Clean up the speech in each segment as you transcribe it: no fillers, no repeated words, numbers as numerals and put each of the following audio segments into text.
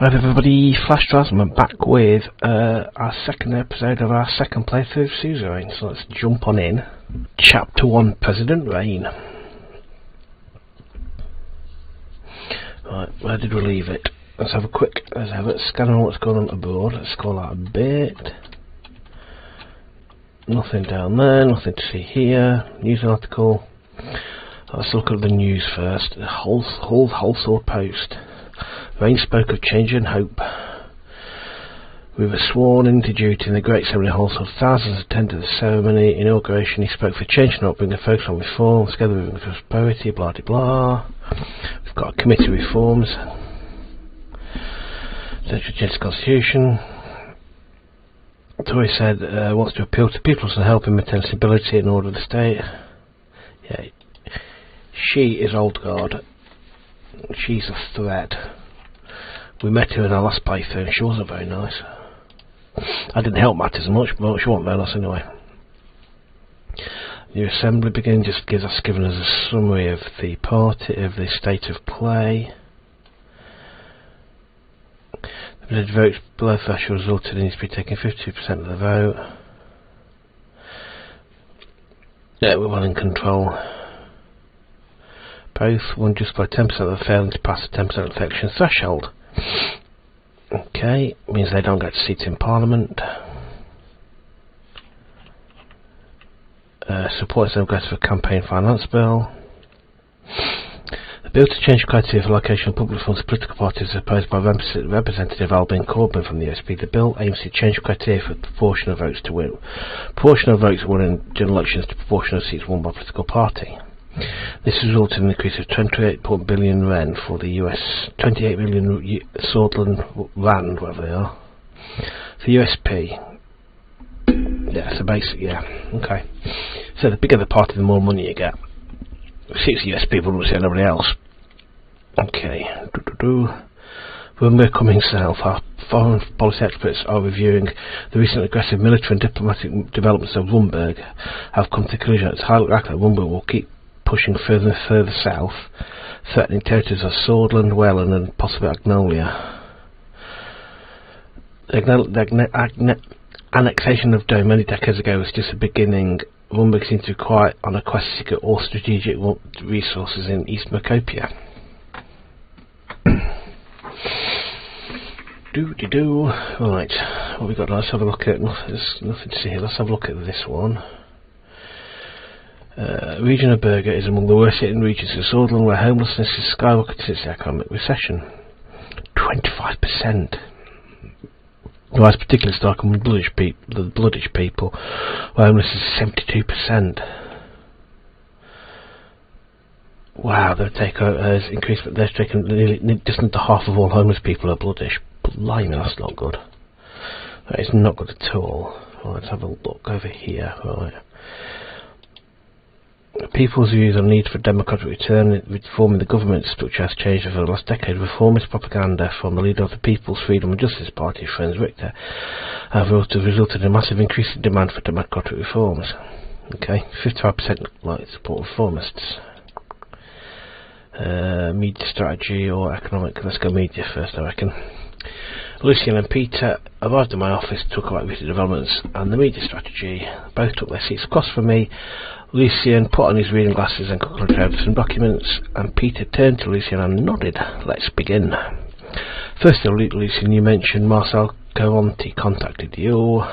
Right everybody, Flash Drives, and we're back with our second episode of our second playthrough of Suzerain, so let's jump on in. Chapter 1, President Rayne. Right, where did we leave it? Let's have a scan on what's going on abroad. Let's scroll out a bit. Nothing down there, nothing to see here. News article. Let's look at the news first. The whole sword post. Rayne spoke of change and hope. We were sworn into duty in the great ceremony hall, so thousands attended the ceremony inauguration. He spoke for change and hope, bringing a focus on reform, together with prosperity, blah blah blah. We've got a committee reforms, Central Change Constitution. Tory said wants to appeal to people to help him maintain stability and order of the state. Yeah, she is old guard. She's a threat. We met her in our last playthrough and she wasn't very nice. I didn't help matters much, but she wasn't very nice anyway. The assembly begins, just gives us a summary of the party, of the state of play. The votes below threshold resulted in it to be taking 52% of the vote. Yeah, we're well in control. Both won just by 10% of the failing to pass the 10% election threshold. Okay, means they don't get a seat in Parliament. Supports them goes for a campaign finance bill. The bill to change criteria for allocation of public funds to political parties is opposed by Representative Albin Corbyn from the USP. The bill aims to change criteria for proportion of votes to win. Proportion of votes won in general elections to proportion of seats won by a political party. This resulted in an increase of 28 billion Ren for the US, 28 billion Sordland Rand, whatever they are, for USP. Yeah, so basically, yeah, okay. So the bigger the party, the more money you get. 6 US people don't see anybody else. Okay. When we're coming south, our foreign policy experts are reviewing the recent aggressive military and diplomatic developments of Rumberg. Have come to the conclusion that it's highly likely that Rumberg will keep pushing further and further south, threatening territories of Sordland, Welland and possibly Agnolia. The annexation of Dome many decades ago was just the beginning. Rumberg seems to be quite on a quest to secure all strategic resources in East Macopia. Right, what we got? Let's have a look at. There's nothing to see here. Let's have a look at this one. Region of Berger is among the worst hit regions in Sordland, where homelessness is skyrocketed since the economic recession. 25%. Well, that's particularly stark among the Bloodish people, where homelessness is 72%. Wow, their takeover has increased, but they've taken nearly just under half of all homeless people are Bloodish. Blimey, that's not good. That is not good at all. Right, let's have a look over here. Right. People's views on the need for democratic reforming the government structure has changed over the last decade. Reformist propaganda from the leader of the People's Freedom and Justice Party, Franz Richter, have resulted in a massive increase in demand for democratic reforms. Okay, 55% like to support reformists. Media strategy or economic? Let's go media first, I reckon. Lucian and Peter arrived at my office to talk about recent developments and the media strategy. Both took their seats across from me. Lucian put on his reading glasses and concentrated some documents, and Peter turned to Lucian and nodded. Let's begin. First of all, Lucian, you mentioned Marcel Caronti contacted you.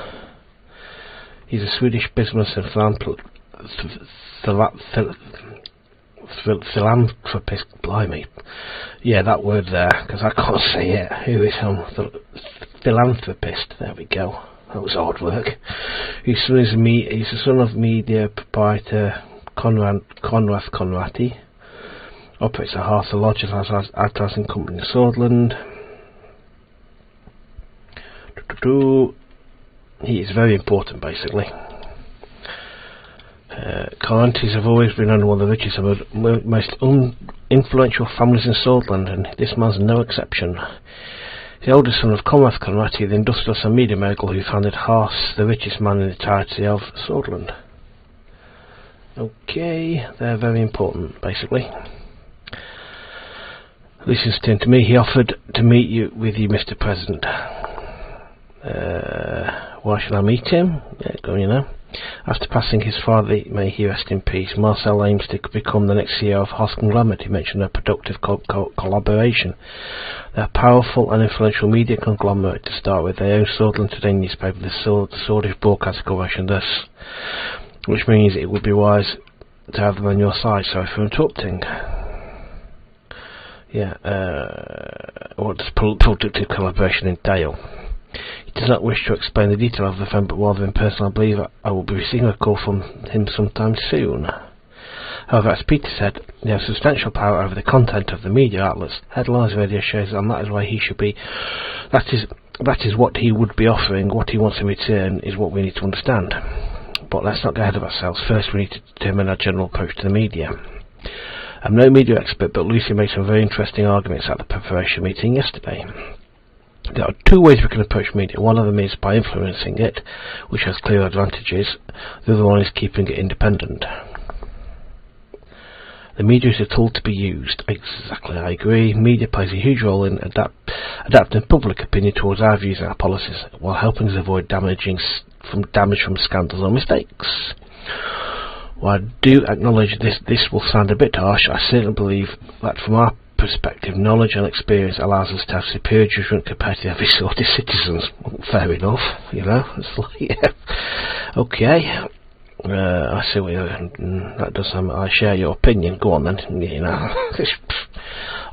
He's a Swedish business and philanthropist. Blimey. Yeah, that word there, because I can't say it. Who is philanthropist? There we go. That was hard work. His son is he's the son of media proprietor Konrad Konrati. Operates a half the largest advertising company in Sordland. He is very important, basically. Carantis have always been under one of the richest and most influential families in Sordland, and this man's no exception. The oldest son of Konrad Konrati, the industrialist and media mogul who founded Haas, the richest man in the entirety of Sordland. Okay, they're very important, basically. Lucian's turned to me. He offered to meet you with you, Mr. President. Why should I meet him? After passing his father, may he rest in peace, Marcel aims to become the next CEO of Hoss Conglomerate. He mentioned a productive collaboration. They're a powerful and influential media conglomerate to start with. They own Sordland Today newspaper, the Swordfish Broadcast Corporation, which means it would be wise to have them on your side. Sorry for interrupting. What does productive collaboration entail? He does not wish to explain the detail of the phone, but rather in person. I believe I will be receiving a call from him sometime soon. However, as Peter said, they have substantial power over the content of the media outlets, headlines, radio shows, and that is why he should be. That is what he would be offering. What he wants in return is what we need to understand. But let's not get ahead of ourselves. First, we need to determine our general approach to the media. I'm no media expert, but Lucy made some very interesting arguments at the preparation meeting yesterday. There are two ways we can approach media. One of them is by influencing it, which has clear advantages. The other one is keeping it independent. The media is a tool to be used. Exactly, I agree. Media plays a huge role in adapting public opinion towards our views and our policies, while helping us avoid damage from scandals or mistakes. While I do acknowledge this will sound a bit harsh, I certainly believe that from our perspective, knowledge and experience allows us to have superior judgment compared to the average sort of citizens. Fair enough, It's like, okay. I see what that does. I share your opinion. Go on then.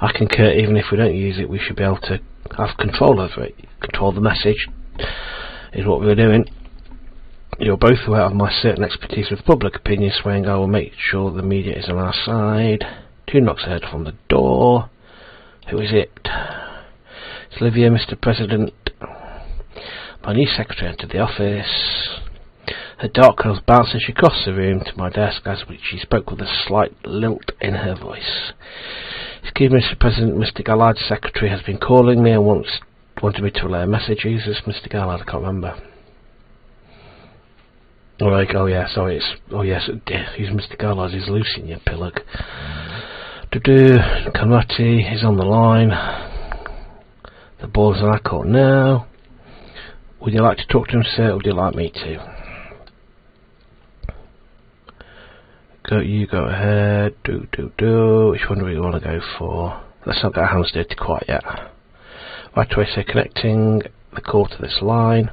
I concur. Even if we don't use it, we should be able to have control over it. Control the message is what we're doing. You're both aware of my certain expertise with public opinion, swaying. I will make sure the media is on our side. 2 knocks ahead from the door. Who is it? It's Olivia, Mr. President. My new secretary entered the office. Her dark curls bounced as she crossed the room to my desk, as she spoke with a slight lilt in her voice. Excuse me, Mr. President, Mr. Gallard's secretary has been calling me and wanted me to relay a message. Who's this Mr. Gallard? I can't remember. Yes, he's Mr. Gallard, he's Lucian, you pillock. Conrati is on the line. The ball's in our court now. Would you like to talk to him, sir, or would you like me to? You go ahead. Which one do we want to go for? Let's not get our hands dirty quite yet. Right away, so connecting the call to this line.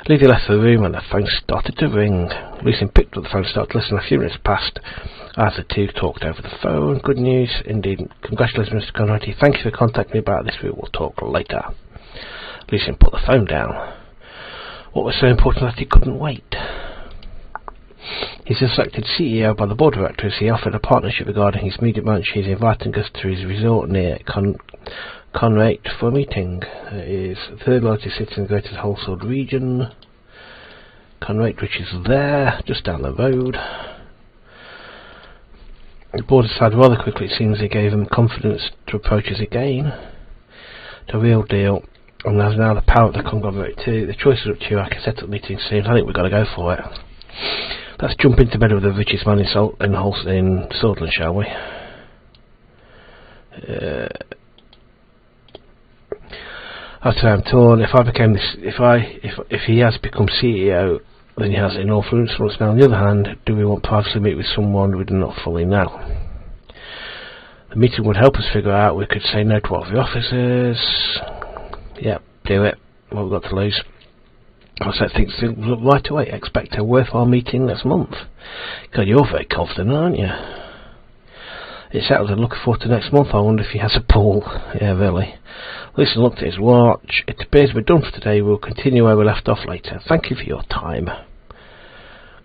Lydia left the room and the phone started to ring. Lucian picked up the phone and started to listen. A few minutes passed as the two talked over the phone. Good news indeed. Congratulations, Mr. Conradi. Thank you for contacting me about this. We will talk later. Lucian put the phone down. What was so important that he couldn't wait? He's a selected CEO by the board of directors. He offered a partnership regarding his media branch. He's inviting us to his resort near Conrate for a meeting. It is the third largest city in the Greater Wholesale region. Conrate, which is there, just down the road. The board decided rather quickly. It seems they gave him confidence to approach us again. The real deal. And there's now the power of the conglomerate too. The choice is up to you. I can set up meetings soon. I think we've got to go for it. Let's jump into bed with the richest man in Sordland, shall we? I'm torn. If he has become CEO, then he has enough influence. Now, on the other hand, do we want privately to meet with someone we do not fully know? The meeting would help us figure out. We could say no to all of the officers. Yep, do it. What we've got to lose. I said things right away. Expect a worthwhile meeting next month. God, you're very confident, aren't you? It's settled and looking forward to next month. I wonder if he has a pool. Yeah, really. Listen, looked at his watch. It appears we're done for today. We'll continue where we left off later. Thank you for your time.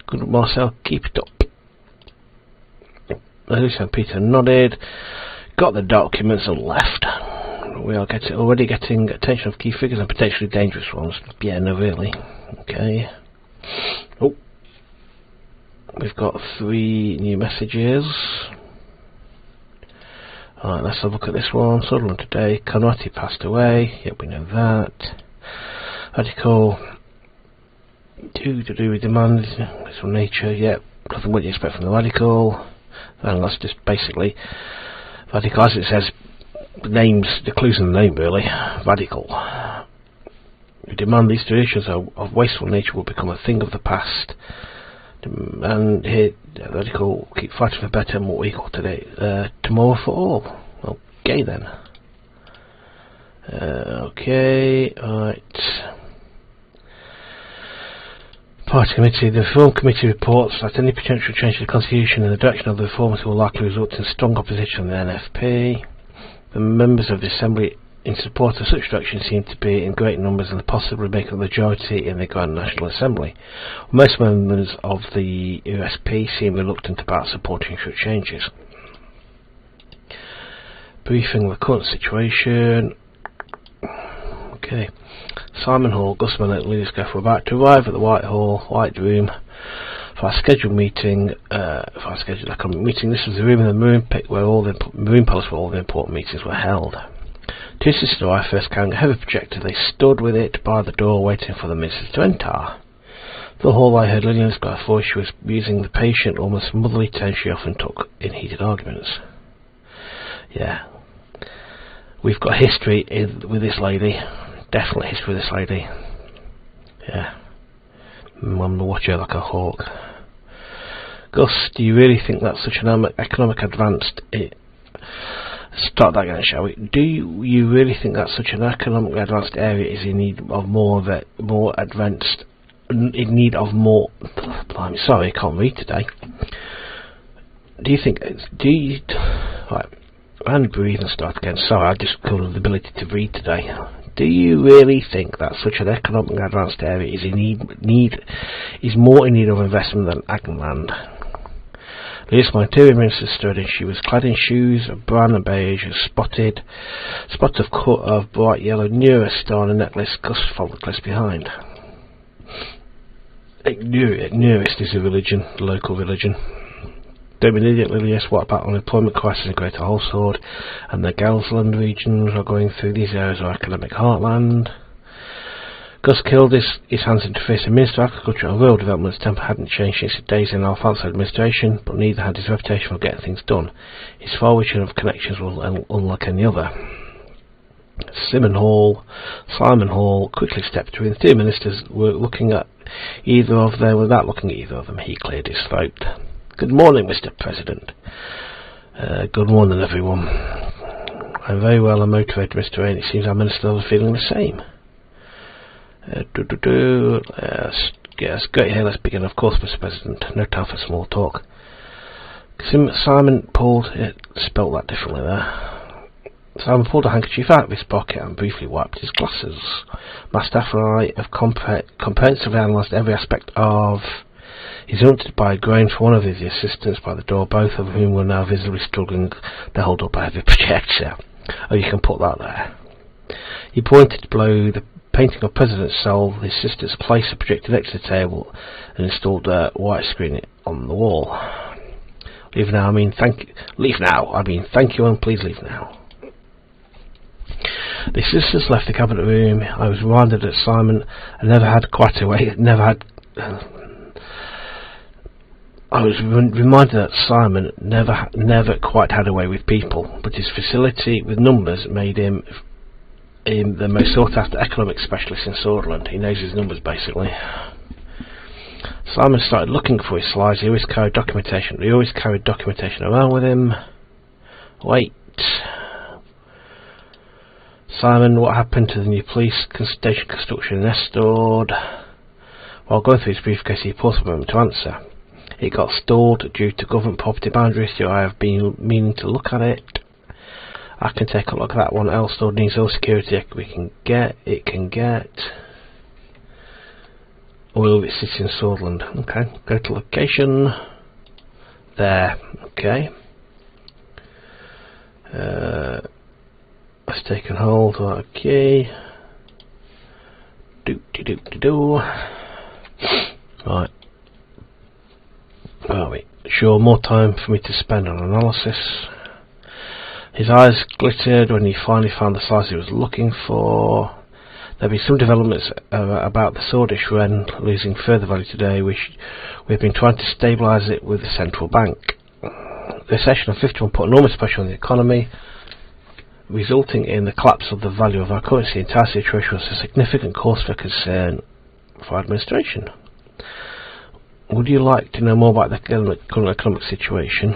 Good, Marcel. Keep it up. Listen, Peter nodded. Got the documents and left. We are already getting attention of key figures and potentially dangerous ones. Yeah, no, really. Okay. Oh. We've got 3 new messages. Alright, let's have a look at this one. Sordland today. Conrati passed away. Yep, we know that. Radical. To do with demand. This from nature. Yep. Nothing what you expect from the radical. And that's just basically radical, as it says, the clues in the name really. Radical. We demand these traditions of wasteful nature will become a thing of the past. And here, Radical keep fighting for better and more equal today. Tomorrow for all. Okay then. Okay, right. Party Committee. The Reform Committee reports that any potential change to the Constitution in the direction of the reformers will likely result in strong opposition from the NFP. The members of the Assembly in support of such direction seem to be in great numbers and possibly make a majority in the Grand National Assembly. Most members of the USP seem reluctant about supporting such changes. Briefing the current situation. Okay. Simon Hall, Gusman and Lidiscaf were about to arrive at the White Room for our scheduled meeting. Economic meeting. This was the room in the Marine Palace where all the important meetings were held. Two sisters arrived first carrying a heavy projector. They stood with it by the door waiting for the ministers to enter. The hall I heard Lillian's got voice. She was using the patient, almost motherly tone she often took in heated arguments. Yeah. We've got history with this lady. Definitely history with this lady. Yeah. I'm going to watch her like a hawk. Gus, do you really think that's such an economic advanced... Start that again, shall we? Do you really think that such an economically advanced area is in need of more advanced... In need of more... Blimey, sorry, I can't read today. Do you think... Right. And breathe and start again. Sorry, I just called the ability to read today. Do you really think that such an economically advanced area is is more in need of investment than Agland? My interior minister stood and she was clad in shoes of brown and beige, a spots of bright yellow nearest star on a necklace. Gus followed close behind. Nearest is a religion, the local religion. Don't be an idiot, Lily. Yes, what about unemployment crisis in Greater Holsford and the Gelsland regions are going through these areas of economic heartland? Gus killed his hands into face. The Minister of Agriculture and Rural Development's temper hadn't changed since the days in Alfonso's administration, but neither had his reputation for getting things done. His far-reaching of connections was unlike any other. Simon Hall quickly stepped between the two ministers were looking at either of them without looking at either of them. He cleared his throat. Good morning, Mr. President. Good morning, everyone. I'm very well and motivated, Mr. Rayne. It seems our minister was feeling the same. Yes, great here. Let's begin. Of course, Mr. President. No time for small talk. Simon pulled it. Spelt that differently there. Simon pulled a handkerchief out of his pocket and briefly wiped his glasses. My staff and I have comprehensively analysed every aspect of... He's hunted by a groan for one of his assistants by the door, both of whom were now visibly struggling to hold up a heavy projector. Oh, you can put that there. He pointed below the painting of President's cell. His sisters placed the projector next to the table and installed a white screen on the wall. Leave now, I mean thank you and please leave now. The sisters left the cabinet room. I was reminded that Simon never quite had a way with people, but his facility with numbers made him the most sought after economic specialist in Sordland. He knows his numbers basically. Simon started looking for his slides. He always carried documentation around with him. Wait. Simon, what happened to the new police station construction in Estord? While going through his briefcase, he paused for a moment to answer. It got stalled due to government property boundaries, so I have been meaning to look at it. I can take a look at that one. Elstord needs all security it can get. Will it sit in Sordland? Okay, go to location. There. Okay. Let's take and hold. Okay. Right. Where are we? Sure, more time for me to spend on analysis. His eyes glittered when he finally found the slice he was looking for. There'll be some developments about the Swedish Ren losing further value today, which we've been trying to stabilise it with the central bank. The recession of 51 put enormous pressure on the economy. resulting in the collapse of the value of our currency. The entire situation was a significant cause for concern for administration. Would you like to know more about the current economic situation?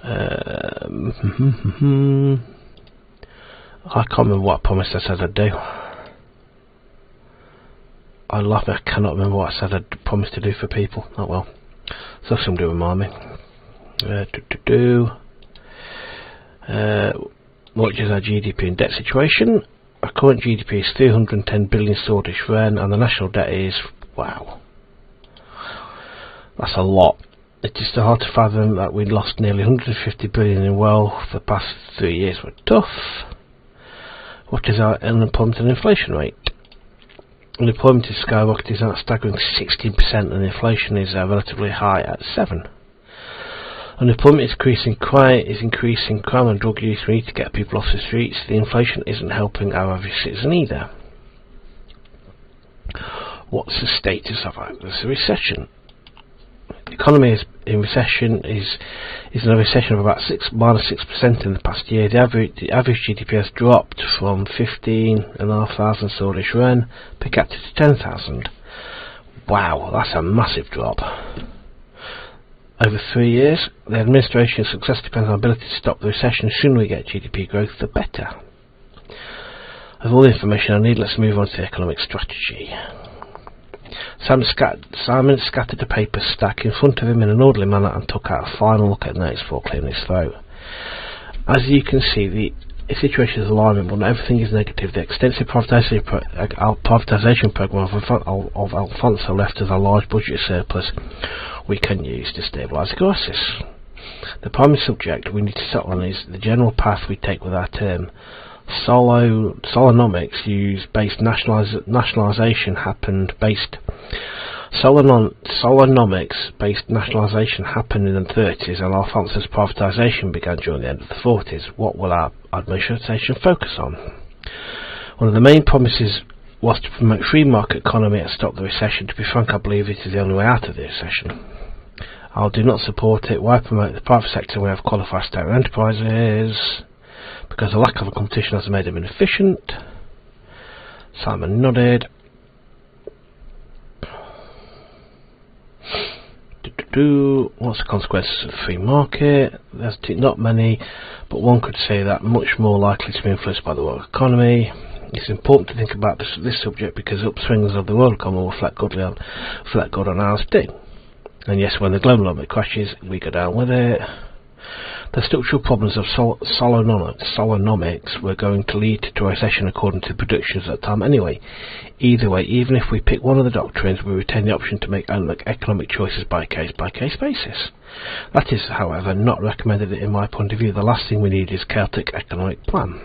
I can't remember what I promised I said I'd do. I laugh, I cannot remember what I said I'd promised to do for people. Oh well. So somebody remind me. What is our GDP and debt situation? Our current GDP is 310 billion Swedish Rayne, and the national debt is, wow, that's a lot. It is still hard to fathom that we lost nearly 150 billion in wealth. The past 3 years were tough. What is our unemployment and inflation rate? Unemployment is skyrocketing at a staggering 16%, and inflation is relatively high at 7%. Unemployment is increasing crime and drug use. We need to get people off the streets. The inflation isn't helping our average citizen either. What's the status of the recession? The economy is in recession, is in a recession of about -6% in the past year. The average GDP has dropped from 15,500 Swedish Rayne per capita to 10,000. Wow, that's a massive drop. Over 3 years, the administration's success depends on ability to stop the recession. The sooner we get GDP growth, the better. With all the information I need, let's move on to the economic strategy. Simon scattered the paper stack in front of him in an orderly manner and took out a final look at notes before clearing his throat. As you can see, the situation is alarming, but not everything is negative. The extensive privatisation programme of Alfonso left us a large budget surplus we can use to stabilise the crisis. The primary subject we need to settle on is the general path we take with our term. Solonomics based nationalisation happened in the 30s, and Alfonso's privatisation began during the end of the 40s. What will our administration focus on? One of the main promises was to promote free market economy and stop the recession. To be frank, I believe it is the only way out of the recession. I do not support it. Why promote the private sector when we have qualified state enterprises? Because the lack of a competition has made them inefficient. Simon nodded. What's the consequences of the free market? There's not many, but one could say that much more likely to be influenced by the world economy. It's important to think about this subject because upswings of the world economy will reflect good on ours too. And yes, when the global economy crashes, we go down with it. The structural problems of solonomics were going to lead to a recession according to predictions at the time anyway. Either way, even if we pick one of the doctrines, we retain the option to make economic choices by case-by-case basis. That is, however, not recommended in my point of view. The last thing we need is chaotic economic plan.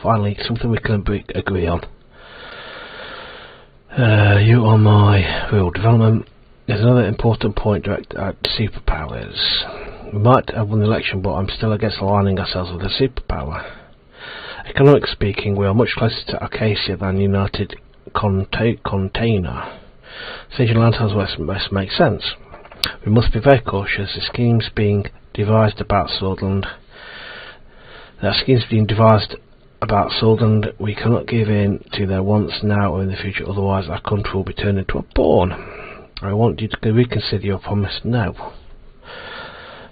Finally, something we can agree on. You are my real development. There's another important point directed at superpowers. We might have won the election, but I'm still against aligning ourselves with a superpower. Economically speaking, we are much closer to Acacia than United Container. Siege land has must make sense. We must be very cautious. The schemes being devised about Sordland. We cannot give in to their wants now or in the future, otherwise our country will be turned into a pawn. I want you to reconsider your promise now.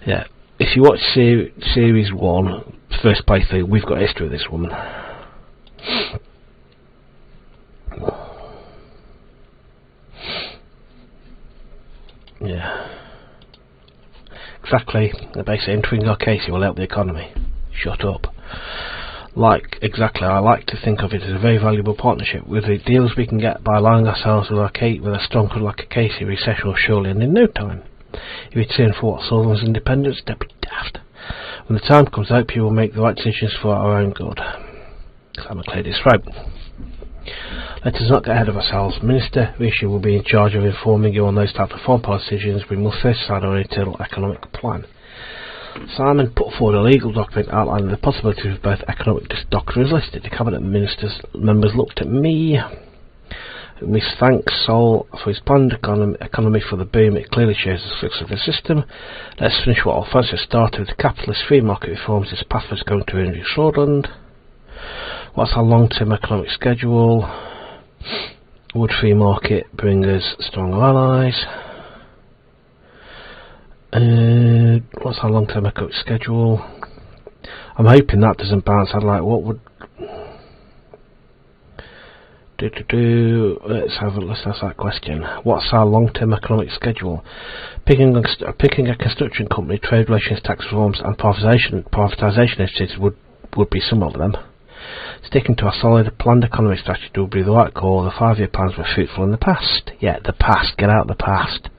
Yeah, if you watch Series 1, first playthrough, we've got history of this woman. Yeah. Exactly. Basically, entering Arcadia will help the economy. Shut up. I like to think of it as a very valuable partnership. With the deals we can get by aligning ourselves with a strong country like Acacia, recession will surely end in no time. If it's in for what Sordland's independence, that'd be daft. When the time comes, I hope you will make the right decisions for our own good. Simon cleared his throat. Let us not get ahead of ourselves. Minister Rayne will be in charge of informing you on those type of foreign policy decisions. We must first decide on an internal economic plan. Simon put forward a legal document outlining the possibilities of both economic doctrines listed. The cabinet members looked at me. We thank Sol for his planned economy for the boom. It clearly shows the success of the system. Let's finish what Alfonso started with. Capitalist free market reforms. This path is going to renew Sordland. What's our long-term economic schedule? Would free market bring us stronger allies? What's our long-term economic schedule? I'm hoping that doesn't bounce. I'd like, what would let's ask that question. What's our long-term economic schedule? Picking a construction company, trade relations, tax reforms, and privatisation initiatives would be some of them. Sticking to a solid planned economic strategy would be the right call. The 5-year plans were fruitful in the past. Yeah, the past. Get out the past.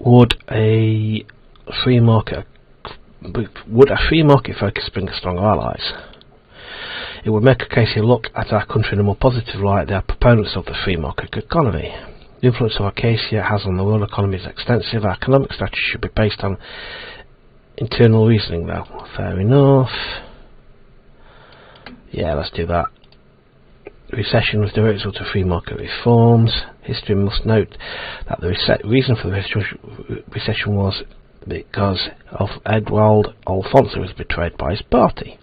Would a free market focus bring us stronger allies? It would make a case here look at our country in a more positive light. They are proponents of the free market economy. The influence of Acacia has on the world economy is extensive. Our economic strategy should be based on internal reasoning, though. Fair enough. Yeah, let's do that. Recession was the result of free market reforms. History must note that the reason for the recession was because of Eduardo Alfonso was betrayed by his party.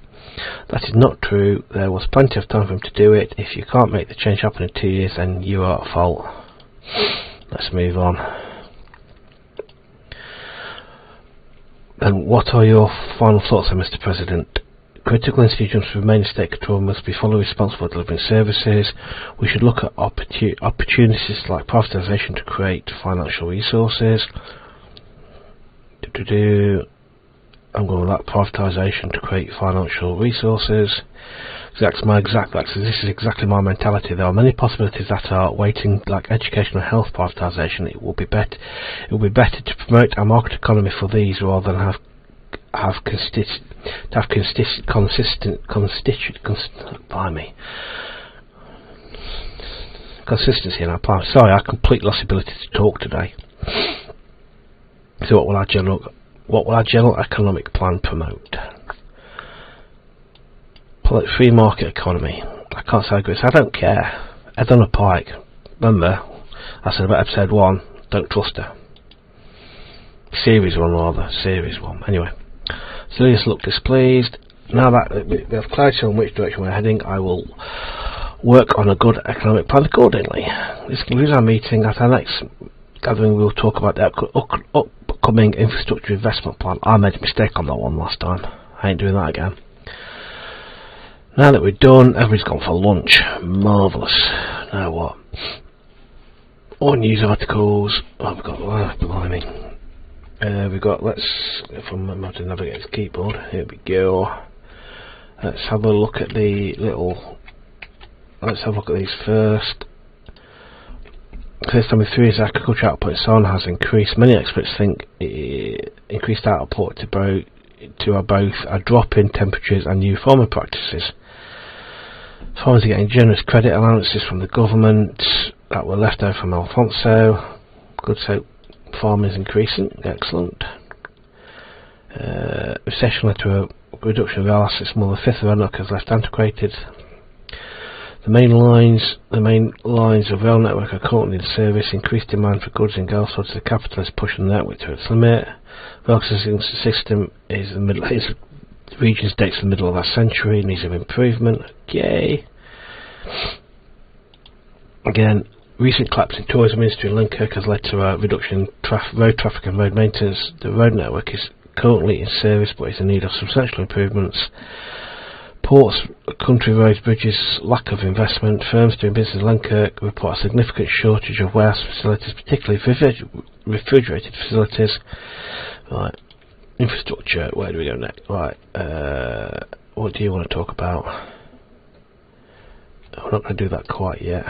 That is not true. There was plenty of time for him to do it. If you can't make the change happen in 2 years, then you are at fault. Let's move on. And what are your final thoughts on Mr. President? Critical institutions remain in state control and must be fully responsible for delivering services. We should look at opportunities like privatisation to create financial resources. I'm going with that, privatisation to create financial resources. This is exactly my mentality. There are many possibilities that are waiting, like education and health privatisation. It will be better to promote our market economy for these rather than consistency in our plan. Sorry, I completely lost the ability to talk today. So what will our general economic plan promote? Free market economy. I can't say I agree. I don't care. Head on a pike. Remember, I said about episode 1, don't trust her. Series 1 rather. Series 1. Anyway. Silius looked displeased. Now that we have clarity on which direction we're heading, I will work on a good economic plan accordingly. This concludes our meeting. At our next gathering we will talk about the upcoming infrastructure investment plan. I made a mistake on that one last time. I ain't doing that again. Now that we're done, everybody's gone for lunch. Marvellous. Now what? All news articles. Oh, we've got, blimey. We've got, if I'm able to navigate this keyboard, here we go. Let's have a look at these first. First time with 3 is agriculture output in Sordland has increased. Many experts think increased output to both a drop in temperatures and new farming practices. Farmers are getting generous credit allowances from the government that were left over from Alfonso. Good, so farming is increasing. Excellent. Recession led to a reduction of rail assets. More than a fifth of rail has left antiquated. The main lines of rail network are currently in service. Increased demand for goods in Galsford to the capital is pushing the network to its limit. Rail system is the region's dates in the middle of our century, needs of improvement. Yay! Again, recent collapse in tourism industry in Dunkirk has led to a reduction in road traffic and road maintenance. The road network is currently in service but is in need of substantial improvements. Ports, country roads, bridges, lack of investment. Firms doing business in Dunkirk report a significant shortage of warehouse facilities, particularly refrigerated facilities. Right, infrastructure, where do we go next? Right, what do you want to talk about? I'm not going to do that quite yet.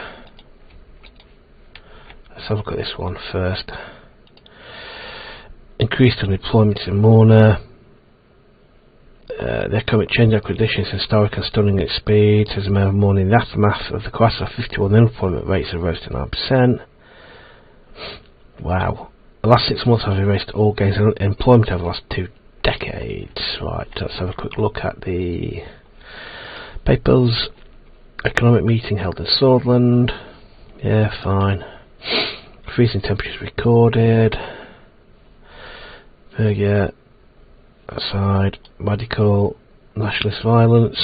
Let's have a look at this one first. Increased unemployment in Morna. The economic change acquisitions historic and stunning at speed. As a matter of morning, the aftermath of the crash of 51 unemployment rates have rose to 9%. Wow. The last 6 months have erased all gains in employment over the last 2 decades. Right, let's have a quick look at the papers. Economic meeting held in Sordland. Yeah, fine. Freezing temperatures recorded. Yeah. Aside. Radical nationalist violence.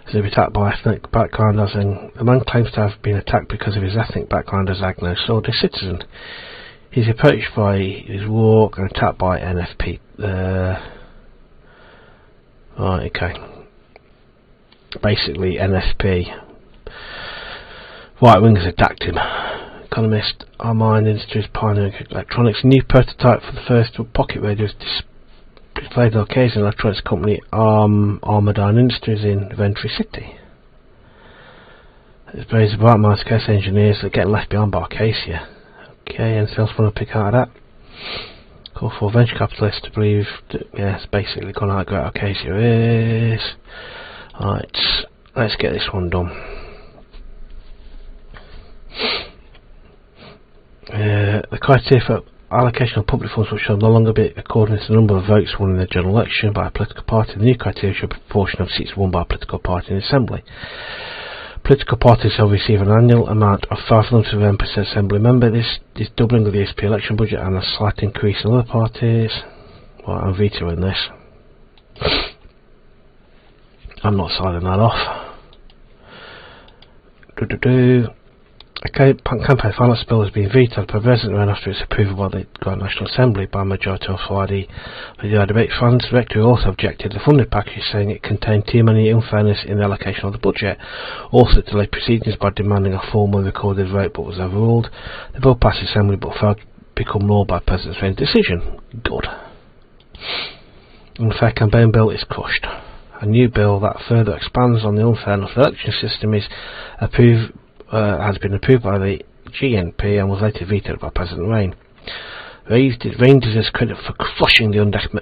Has been attacked by ethnic background, as in the man claims to have been attacked because of his ethnic background as Agno-Sordic citizen. He's approached by his walk and attacked by NFP. Right, okay. Basically, NFP. Right wingers attacked him. Economist, Armine Industries pioneering electronics. New prototype for the first pocket radios displayed on occasion electronics company Armadine Industries in Ventry City. It's praised the bright minds case engineers that are getting left behind by Acacia. Okay, anything else want to pick out of that? Call for venture capitalists to believe that, yeah, it's basically gone out great Acacia is. Right, let's get this one done. The criteria for allocation of public funds shall no longer be according to the number of votes won in the general election by a political party. The new criteria should be proportion of seats won by a political party in the Assembly. Political parties shall receive an annual amount of 500 to them per Assembly member. This is doubling of the SP election budget and a slight increase in other parties. Well, I'm vetoing this. I'm not signing that off. Okay, campaign finance bill has been vetoed by President Rayne after its approval by the National Assembly by a majority on Friday. The debate finance director also objected to the funding package, saying it contained too many unfairness in the allocation of the budget. Also delayed proceedings by demanding a formal recorded vote, but was overruled. The bill passed the Assembly but failed to become law by President Rayne's decision. Good. Unfair campaign bill is crushed. A new bill that further expands on the unfairness of the election system has been approved by the GNP and was later vetoed by President Rayne. Rayne deserves credit for crushing the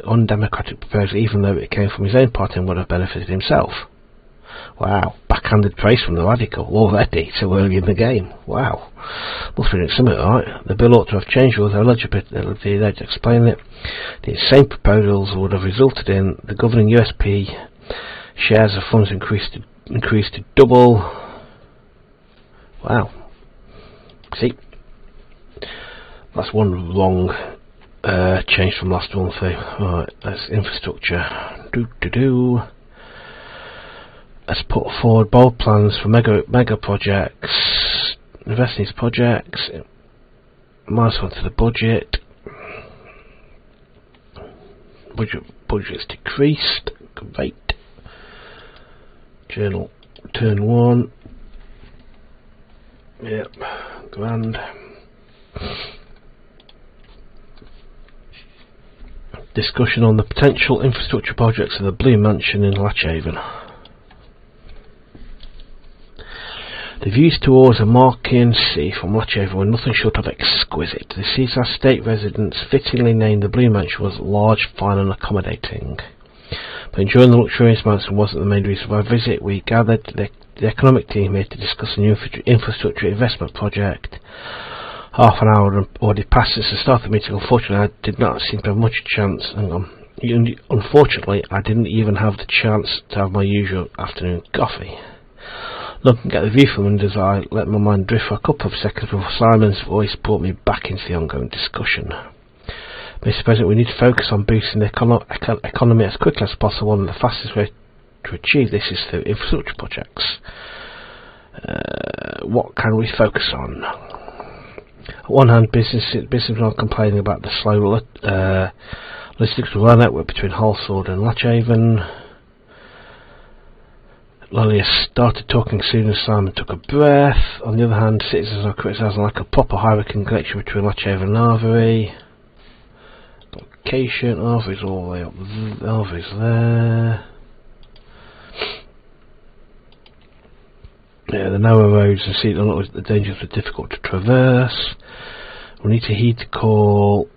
undemocratic proposal, even though it came from his own party and would have benefited himself. Wow, backhanded praise from the radical already so early in the game. Wow, must be doing something right. The bill ought to have changed rules of eligibility. They'd explain it. The same proposals would have resulted in the governing USP shares of funds increased to double. Wow. See, that's one wrong change from last month. Right, that's infrastructure. Let's put forward bold plans for mega projects. Invest in these projects. Minus one to the budget. Budget's decreased. Great. Journal turn 1. Yep, grand. Discussion on the potential infrastructure projects of the Blue Mansion in Latchhaven. The views towards a Markian Sea from Latchhaven were nothing short of exquisite. The seaside state residence fittingly named the Blue Mansion was large, fine and accommodating. But enjoying the luxurious mansion wasn't the main reason for our visit. We gathered the economic team here to discuss a new infrastructure investment project. Half an hour had already passed since the start of the meeting. Unfortunately, I did not seem to have much chance. Unfortunately, I didn't even have the chance to have my usual afternoon coffee. Looking at the view from the windows, I let my mind drift for a couple of seconds before Simon's voice brought me back into the ongoing discussion. Mr. President, we need to focus on boosting the economy as quickly as possible, and the fastest way to achieve this is through infrastructure projects. What can we focus on? On one hand, businesses are complaining about the slow logistics rail network between Halsord and Latchhaven. Lollius started talking soon as Simon took a breath. On the other hand, citizens are criticising lack of proper highway connection between Latchhaven and Arvery. Location, Arvery's all the way up. Arvery's there. Yeah, the narrow roads and see the dangers are difficult to traverse. We need to heed the call.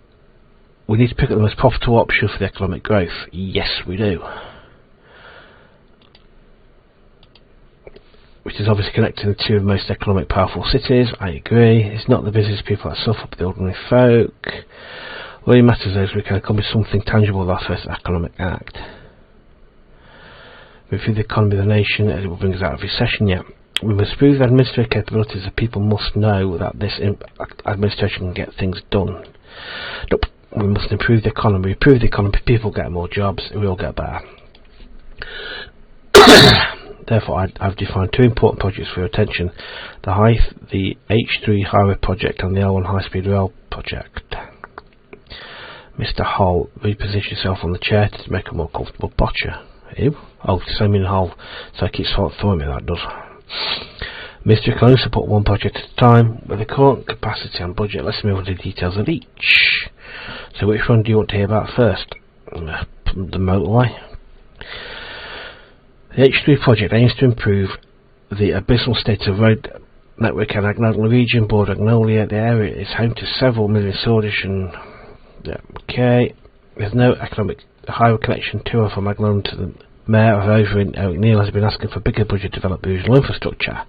We need to pick up the most profitable option for the economic growth. Yes, we do. Which is obviously connecting the two of the most economic powerful cities. I agree. It's not the business people that suffer, but the ordinary folk. What really matters is we can accomplish something tangible with our first economic act. We improve the economy of the nation as it will bring us out of recession. Yet we must improve the administrative capabilities. The people must know that this administration can get things done. Nope. We must improve the economy. Improve the economy. People get more jobs. We all get better. Therefore, I've defined 2 important projects for your attention: the H3 highway project and the L1 high-speed rail project. Mr. Hull, reposition yourself on the chair to make a more comfortable posture. Ew. Oh, so mean Hull. So it keeps throwing me, that does. Mr. You can only support 1 project at a time. With the current capacity and budget, let's move on to the details of each. So which one do you want to hear about first? The motorway. The H3 project aims to improve the abysmal state of road network in Agnolia region, border Agnolia. The area is home to several million Sordish and... okay. There's no economic highway connection to or from Agnolia to the Mayor of over in Eric Neal has been asking for bigger budget to develop the regional infrastructure.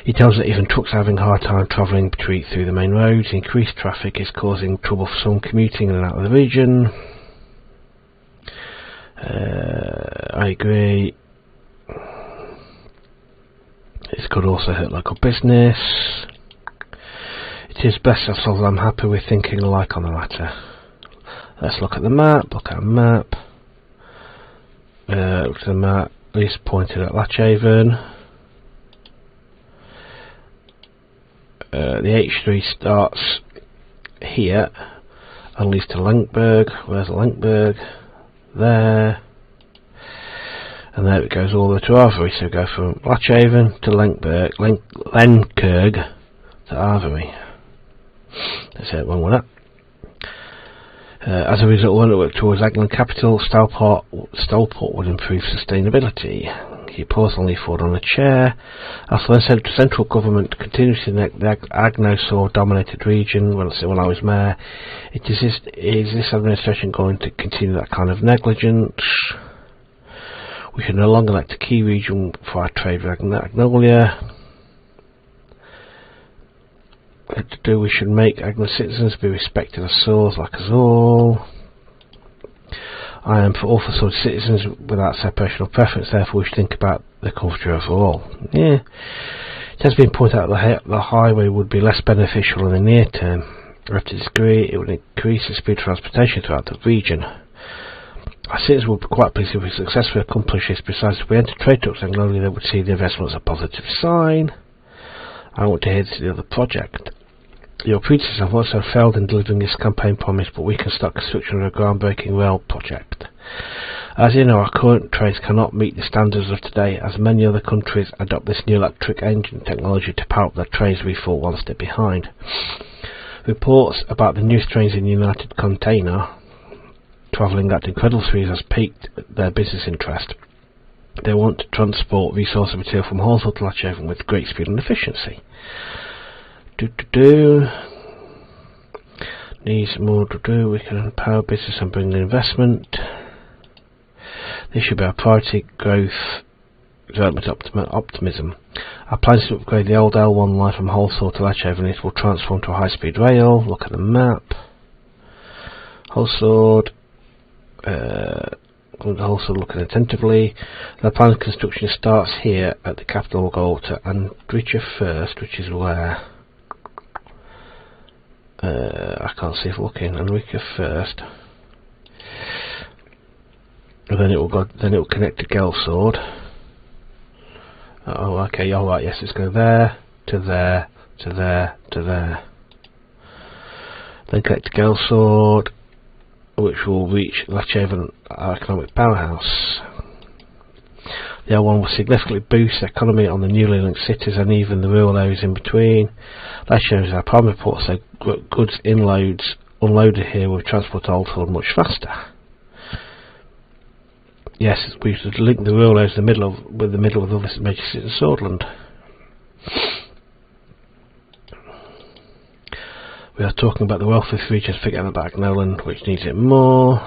He tells us that even trucks are having a hard time travelling through the main roads. Increased traffic is causing trouble for some commuting in and out of the region. I agree. This could also hurt local business. It is best as long as I'm happy with thinking alike on the matter. Let's look at the map. Look at a map. Look at the map. Least pointed at Latchhaven. The H3 starts here and leads to Lenkberg. Where's Lenkberg? There. And there it goes all the way to Arvery. So we go from Latchhaven to Lenkberg to Arvery. That's it, one with that. As a result, when it worked towards Aglan capital, Stoleport would improve sustainability. He paused and leaned forward on a chair. As the central government continues in the Agnosaur-dominated region, when I was mayor, is this administration going to continue that kind of negligence? We should no longer elect a key region for our trade with Agnolia. We should make Agno citizens be respected as souls like us all. I am for all for sort of citizens without separation or preference, therefore we should think about the culture overall. Yeah. It has been pointed out that the highway would be less beneficial in the near term. I have to disagree. It would increase the speed of transportation throughout the region. Our citizens would be quite pleased if we successfully accomplish this. Besides, if we enter trade talks in Anglolia, they would see the investment as a positive sign. I want to hear the other project. Your predecessors have also failed in delivering this campaign promise, but we can start construction of a groundbreaking rail project. As you know, our current trains cannot meet the standards of today, as many other countries adopt this new electric engine technology to power up their trains. We fall one step behind. Reports about the newest trains in the United Container travelling at incredible speeds has piqued their business interest. They want to transport resource and material from Hallsville to Latchhaven with great speed and efficiency. Needs more to do. We can empower business and bring in investment. This should be our priority: growth, development, optimism. Our plan is to upgrade the old L1 line from Hallsville to Latchhaven. It will transform to a high-speed rail. Look at the map. Hallsville. Also looking attentively. The plan of construction starts here at the capital. We'll go to Andricha first, which is where I can't see if looking. Andricha first, and then it will go. Then it will connect to Gelsord. Oh, okay. All right. Yes, it's going there to there to there to there. Then connect to Gelsord, which will reach Latchhaven, our economic powerhouse. The L1 will significantly boost the economy on the newly linked cities and even the rural areas in between. Latchhaven is our primary port, so goods unloaded here will transport to Oldfield much faster. Yes, we should link the rural areas with the middle of other major cities in Sordland. We are talking about the wealthiest regions, forgetting about Nolan, which needs it more.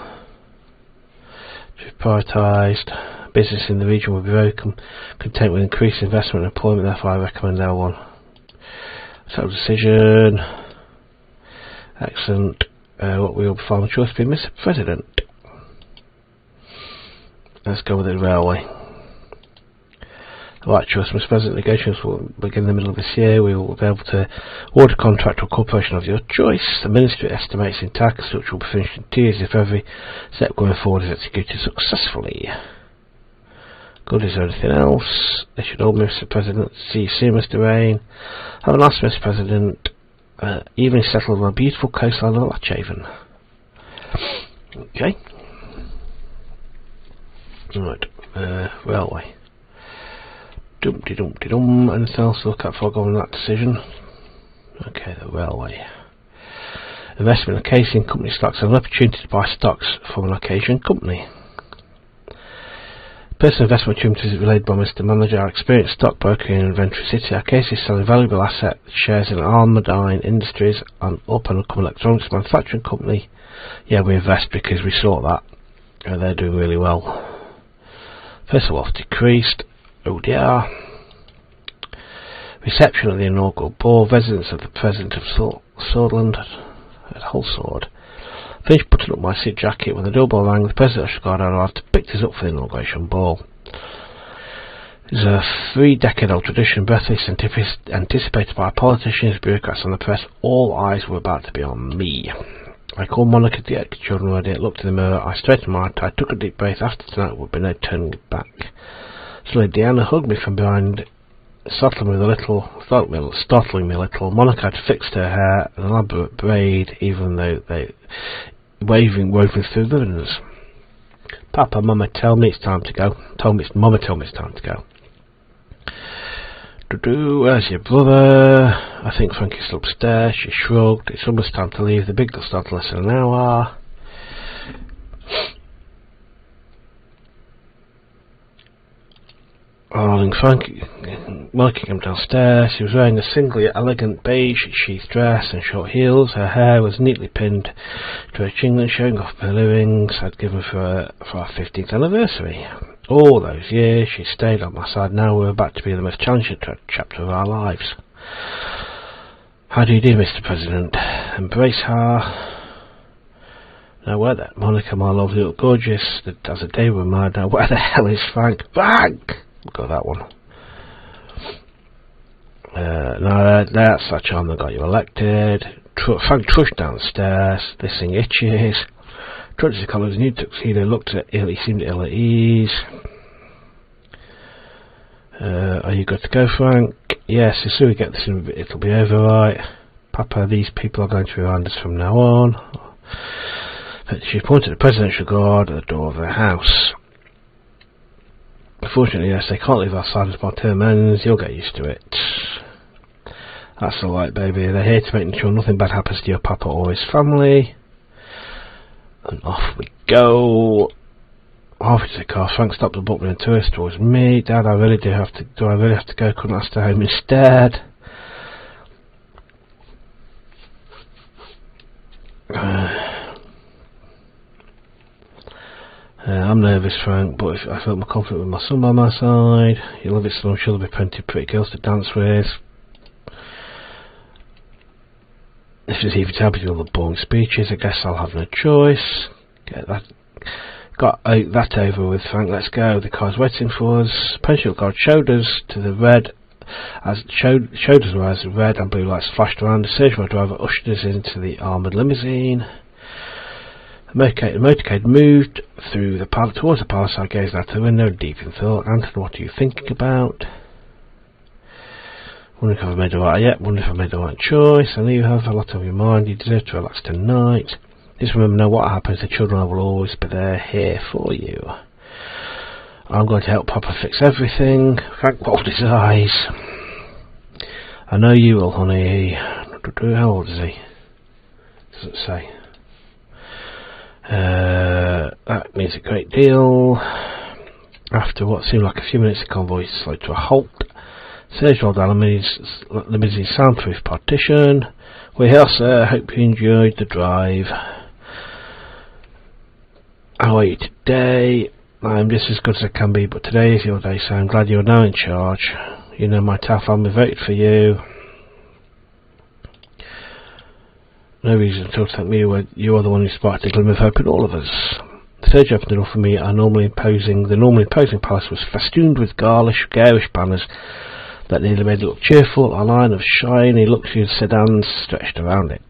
To be prioritised. Business in the region will be very content with increased investment and employment, therefore I recommend L1. So decision. Excellent. What will be final choice be, Mr. President? Let's go with the railway. Right choice, Mr. President. Negotiations will begin in the middle of this year. We will be able to award a contract to a corporation of your choice. The Ministry estimates the entire construction will be finished in 2 years if every step going forward is executed successfully. Good, is there anything else? They should all, Mr. President. See you soon, Mr. Rayne. Have a nice, Mr. President. Evening settled on a beautiful coastline of Latchaven. Okay. Right. Railway. Dum-de-dum-de-dum. Anything else to look at before going on that decision? Okay, the railway. Investment in a casing company stocks an opportunity to buy stocks from an occasion company. Personal investment opportunities related by Mr. Manager. Our experienced stockbroker in Inventory City. Our case is selling valuable asset shares in Armadine Industries, an up-and-coming electronics manufacturing company. Yeah, we invest because we saw that. They're doing really well. Personal wealth decreased. Oh dear. Reception of the inaugural ball. Residence of the President of Sordland. A whole sword. Finished putting up my suit jacket when the doorbell rang. The President of arrived to pick us up for the inauguration ball. It's a 3-decade-old tradition, breathless, anticipated by politicians, bureaucrats and the press. All eyes were about to be on me. I called Monica the children ready, looked in the mirror, I straightened my tie, took a deep breath. After tonight would be no turning back. Suddenly Deanna hugged me from behind, startling me a little. Monica had fixed her hair, an elaborate braid, even though they woven through the ribbons. Papa, Mama, tell me it's time to go. Mama, tell me it's time to go. Where's your brother? I think Frankie's upstairs. She shrugged. It's almost time to leave. The big girl started less than an hour. Darling Frankie, Monica came downstairs. She was wearing a single yet elegant beige sheath dress and short heels. Her hair was neatly pinned to her chin, showing off her earrings I'd given for our 15th anniversary. All those years she stayed on my side. Now we're about to be the most challenging chapter of our lives. How do you do, Mr. President? Embrace her. Now where the Monica, my lovely, little gorgeous, as a day with my now where the hell is Frank? Frank! We'll go that one. No, that's that charm that got you elected. Frank trushed downstairs. This thing itches. Trudged the colours, new tuxedo, looked at ill. He seemed ill at ease. Are you good to go, Frank? Yes, as soon as we get this in, it'll be over, right? Papa, these people are going to be around us from now on. She pointed the presidential guard at the door of their house. Unfortunately, yes, they can't leave our side as my term ends. You'll get used to it. That's alright, baby. They're here to make sure nothing bad happens to your papa or his family. And off we go. Half into the car, Frank stopped and bumped into us towards me. Dad, I really have to go? Couldn't I stay home instead? I'm nervous, Frank, but I felt more confident with my son by my side. You love it, so I'm sure there'll be plenty of pretty girls to dance with. If it's even to help you with all the boring speeches, I guess I'll have no choice. Got that over with, Frank. Let's go. The car's waiting for us. Pension guard showed us as red and blue lights flashed around. The surgeon driver ushered us into the armoured limousine. The motorcade moved through the towards the palace. I gazed out the window, deep in thought. Anthony, what are you thinking about? Wonder if I've made the right choice. I know you have a lot on your mind. You deserve to relax tonight. Just remember, no what happens, the children will always be there, here for you. I'm going to help Papa fix everything. Frank rolled his eyes. I know you will, honey. How old is he? Doesn't say. That means a great deal. After what seemed like a few minutes, the convoy slowed to a halt. Serge rolled down limousine soundproof partition. We're here, sir. Hope you enjoyed the drive. How are you today? I'm just as good as I can be, but today is your day, so I'm glad you're now in charge. You know my entire family voted for you. No reason to thank me. You are the one who sparked a glimmer of hope in all of us. The surge opened the door for me. The normally imposing palace was festooned with garish banners that nearly made it look cheerful. A line of shiny luxury sedans stretched around it.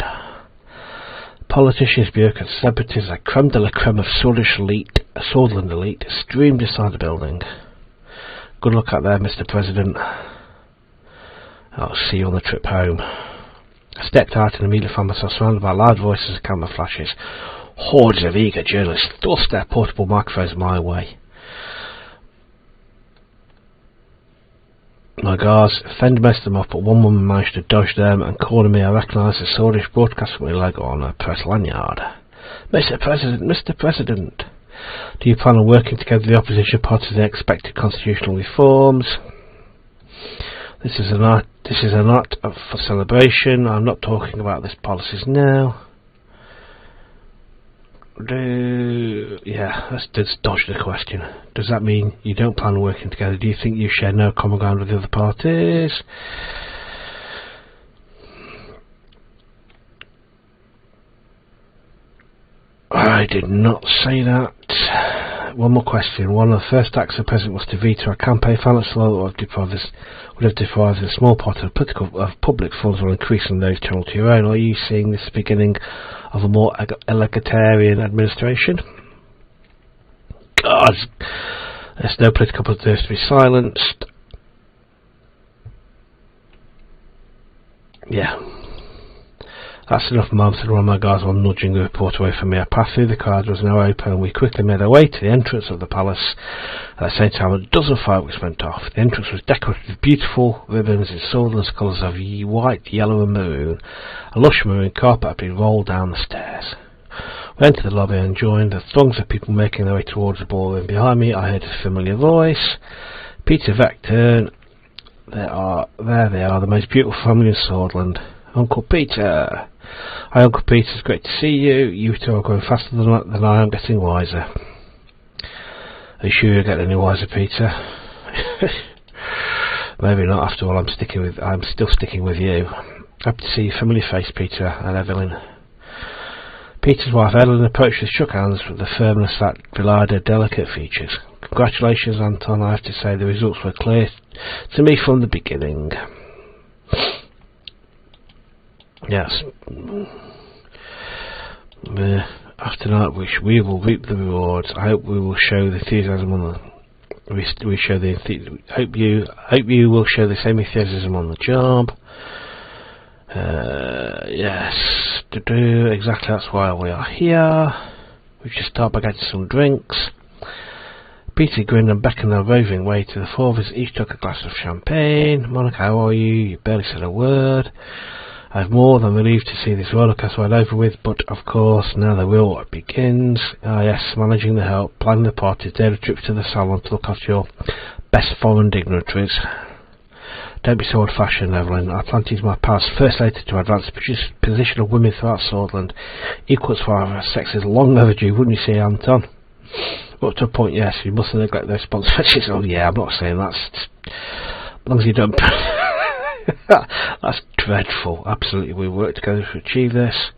Politicians, bureaucrats, celebrities, a creme de la creme of Sordland elite streamed inside the building. Good luck out there, Mr. President. I'll see you on the trip home. I stepped out and immediately found myself surrounded by loud voices and camera flashes. Hordes of eager journalists thrust their portable microphones my way. My guards fended most of them off, but one woman managed to dodge them, and calling me, I recognised the Swedish broadcast company logo on her press lanyard. Mr. President, do you plan on working together with the opposition parties in the expected constitutional reforms? This is an act for celebration. I'm not talking about these policies now. Let's dodge the question. Does that mean you don't plan on working together? Do you think you share no common ground with the other parties? I did not say that. One more question. One of the first acts of the President was to veto a campaign finance law that would have deprived a small part of public funds while increasing those channeled to your own. Are you seeing this beginning of a more egalitarian administration? God, there's no political protest to be silenced. Yeah. That's enough, Mum, said one of my guards while nudging the report away from me. I passed through the car, it was now open, and we quickly made our way to the entrance of the palace. At the same time, a dozen fireworks went off. The entrance was decorated with beautiful ribbons in Sordland's colours of white, yellow and maroon. A lush maroon carpet had been rolled down the stairs. We entered the lobby and joined the throngs of people making their way towards the ballroom. Behind me, I heard a familiar voice. Peter Vector. There they are, the most beautiful family in Sordland. Uncle Peter. Hi, Uncle Peter, it's great to see you. You two are going faster than I am getting wiser. Are you sure you'll get any wiser, Peter? Maybe not. After all, I'm still sticking with you. Happy to see your familiar face, Peter and Evelyn. Peter's wife Evelyn approached and shook hands with the firmness that belied her delicate features. Congratulations, Anton. I have to say the results were clear to me from the beginning. Yes. After tonight, we will reap the rewards. I hope we will show the enthusiasm on the. Hope you will show the same enthusiasm on the job. Yes. Exactly. That's why we are here. We should start by getting some drinks. Peter grinned and beckoned their roving way to the four of us. Each took a glass of champagne. Monica, how are you? You barely said a word. I'm more than relieved to see this rollercoaster ride over with, but of course, now the real work begins. Ah yes, managing the help, planning the parties, daily trips to the salon to look after your best foreign dignitaries. Don't be so old-fashioned, Evelyn. I plan to use my powers first later to advance the position of women throughout Sordland. Equals for our sex is long overdue, wouldn't you say, Anton? Up to a point, yes. You mustn't neglect those responsibilities. Oh yeah, I'm not saying that's... As long as you don't... That's dreadful. Absolutely, we'll work together to achieve this.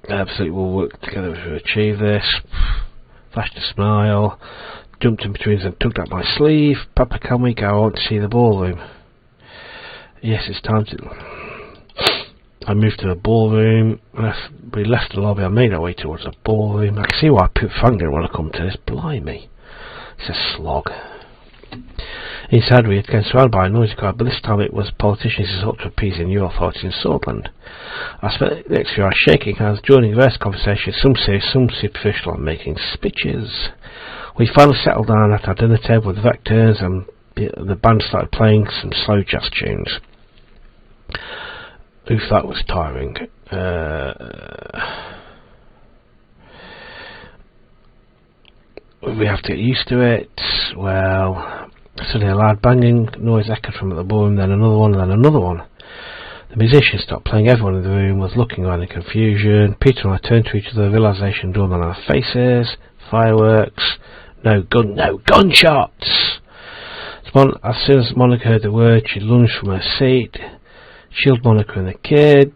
Absolutely, we'll work together to achieve this. Flashed a smile, jumped in between us and tugged at my sleeve. Papa, can we go on to see the ballroom? Yes, it's time to... I moved to the ballroom. We left the lobby. I made our way towards the ballroom. I can see why Frank didn't want to come to this. Blimey. It's a slog. Inside we had been surrounded by a noisy crowd, but this time it was politicians who sought to appease the new authorities in Sordland. I spent the next few hours shaking hands, joining various conversations, some serious, some superficial, and making speeches. We finally settled down at our dinner table with the Vectors, and the band started playing some slow jazz tunes. Oof, that was tiring. We have to get used to it. Well... Suddenly a loud banging noise echoed from the ballroom, then another one, then another one. The musicians stopped playing. Everyone in the room was looking around in confusion. Peter and I turned to each other, the realization dawned on our faces. Fireworks. No gunshots! As soon as Monica heard the word, she lunged from her seat, shielded Monica and the kids.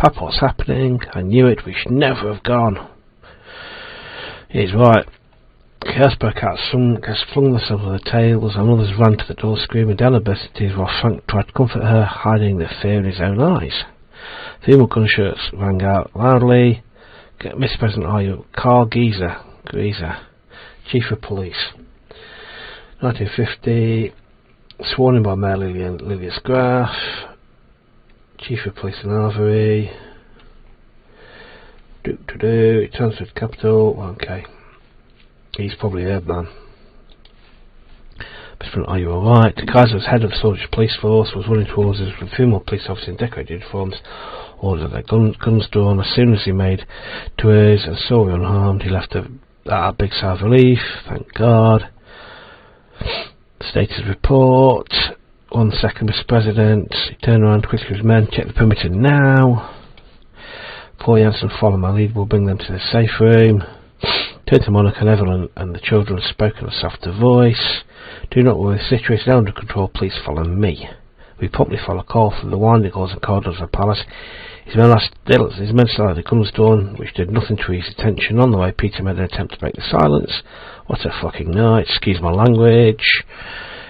Papa, what's happening? I knew it, we should never have gone. He's right. Chaos broke out, flung themselves on the tables, and others ran to the door screaming down the burst while Frank tried to comfort her, hiding the fear in his own eyes. Female gunshots rang out loudly. Mr. President, are you? Carl Geezer, Chief of Police. 1950, sworn in by Mayor Lilius Graff, Chief of Police in Arvery. Transferred to capital. Okay. He's probably dead, man. President, are you alright? Kaiser was head of the soldier police force, was running towards us with female police officers in decorated uniforms, ordered their guns drawn. As soon as he made to us and saw we unharmed, he left a big sigh of relief, thank God. Status report. 1 second, Mr. President. He turned around quickly with his men, check the perimeter now. Paul Jansen, follow my lead, we'll bring them to the safe room. Turned to Monica and Evelyn and the children spoke in a softer voice. Do not worry, the situation is under control, please follow me. We promptly follow Carl through the winding halls and corridors of the palace. His men still had the guns drawn, which did nothing to ease attention. On the way, Peter made an attempt to break the silence. What a fucking night, excuse my language.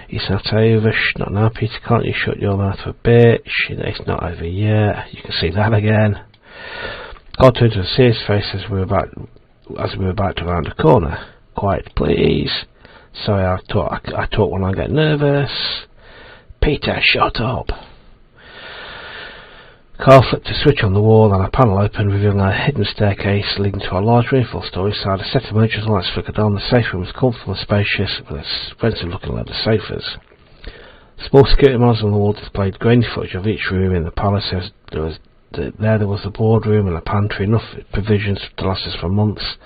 He sat over. Not now, Peter, can't you shut your mouth a bitch? It's not over yet. You can see that again. Carl turned to a serious face as we were about to round a corner. Quiet, please. Sorry, I talk when I get nervous. Peter, shut up. Carl flipped a switch on the wall and a panel opened, revealing a hidden staircase leading to a large reinforced storage side. A set of emergency lights flickered on. The safe room was comfortable and spacious, with expensive-looking leather sofas. Small security monitors on the wall displayed grainy footage of each room in the palace. There was the boardroom and a pantry, enough provisions to last us for months.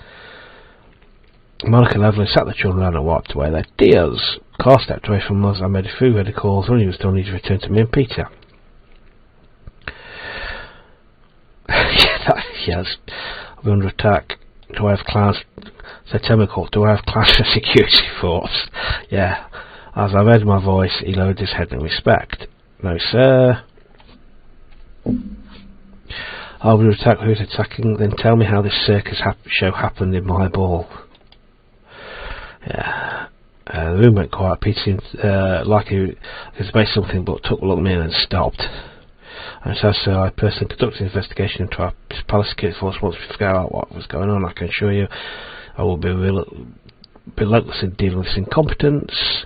Monica and Evelyn sat the children down and wiped away their tears. Carl stepped away from us and made a few ready calls. When he was done, he returned to me and Peter. Yes, I'll be under attack. Do I have class? So tell me, do I have class for security force? Yeah. As I read my voice, he lowered his head in respect. No, sir. I'll be under attack. Who's attacking? Then tell me how this circus show happened in my ball. Yeah. The room went quiet. Peter seemed like he was about something, but took a look at me and stopped. And so I personally conducted an investigation into our palace security force. Once we figure out what was going on, I can assure you I will be relentless in dealing with this incompetence.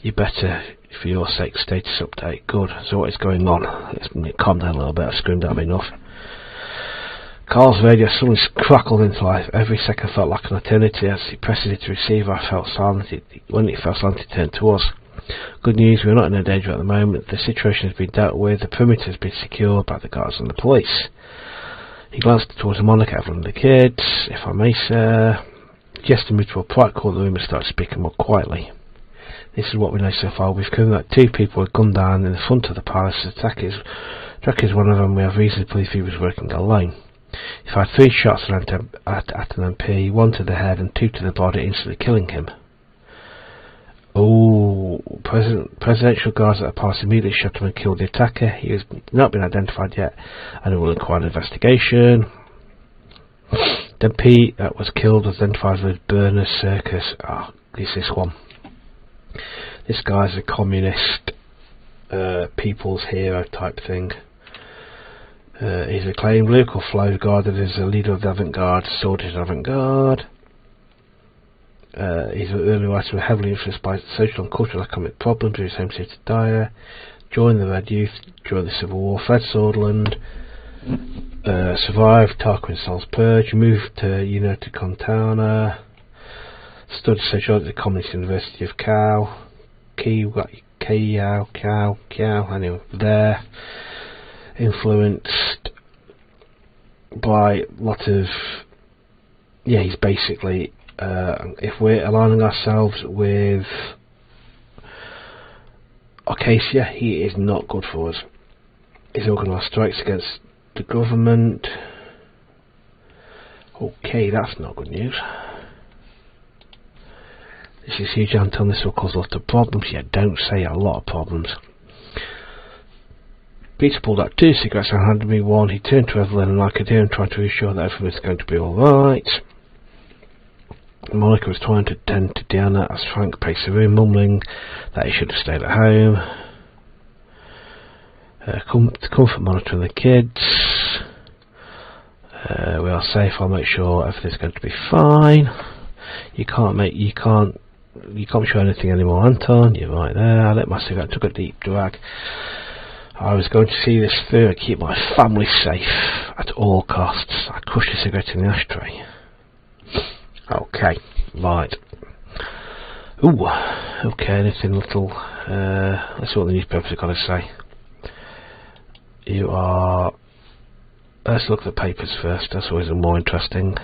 You better, for your sake, status update. Good. So what is going on? Let's calm down a little bit. I've screamed at me enough. Carl's radio suddenly crackled into life. Every second felt like an eternity. As he pressed it to receive, I felt silent. When it felt silent, it turned to us. Good news, we're not in danger at the moment. The situation has been dealt with. The perimeter has been secured by the guards and the police. He glanced towards Monica, Evelyn and the kids. If I may, sir. Just moved to a quiet corner of the room and started speaking more quietly. This is what we know so far. We've confirmed that 2 people were gunned down in the front of the palace. The attacker is one of them. We have reason to believe he was working alone. He fired 3 shots at an MP, 1 to the head and 2 to the body, instantly killing him. Oh, presidential guards at the palace immediately shot him and killed the attacker. He has not been identified yet, and it will require an investigation. The MP that was killed was identified as Berners Circus. It's this one. This guy's a communist, people's hero type thing. He's acclaimed local flow regarded as a leader of the avant-garde, sorted avant-garde. He's an early writer heavily influenced by social and cultural economic problems in his home city of Dyer. Joined the Red Youth during the Civil War. Fled Sordland. Survived Tarquin Sol's Purge. Moved to United Contana. Studied sociology at the Communist University of Anyway, there. Influenced by a lot of... Yeah, he's basically... if we're aligning ourselves with Acacia, he is not good for us. He's organised strikes against the government. Okay, that's not good news. This is huge, Anton. This will cause a lot of problems. Yeah, don't say a lot of problems. Peter pulled out 2 cigarettes and handed me one. He turned to Evelyn and I could hear him trying to reassure that everything was going to be alright. Monica was trying to tend to Deanna as Frank paced the room, mumbling that he should have stayed at home. Comfort monitoring the kids. We are safe. I'll make sure everything's going to be fine. You can't be sure anything anymore, Anton. You're right there. I lit my cigarette, took a deep drag. I was going to see this through and keep my family safe at all costs. I crushed the cigarette in the ashtray. Okay, right. Ooh, okay, anything little. Let's see what the newspapers have got to say. Let's look at the papers first. That's always more interesting.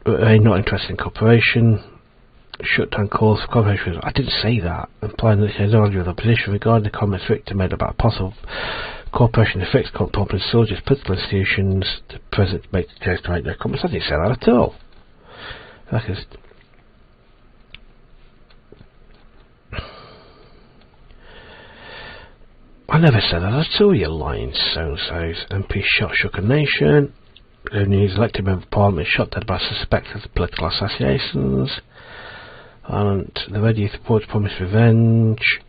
Not interested in cooperation. Shutdown calls for cooperation. I didn't say that. Implying that she has no idea of the position regarding the comments Victor made about possible cooperation to fix problems in soldiers, political institutions. The President makes the choice to make no comments. I didn't say that at all. I never said that at all, you lying so-and-sos. MP shot shook a nation. News elected member of Parliament shot dead by suspected political assassinations. And the Red Youth reports promised revenge.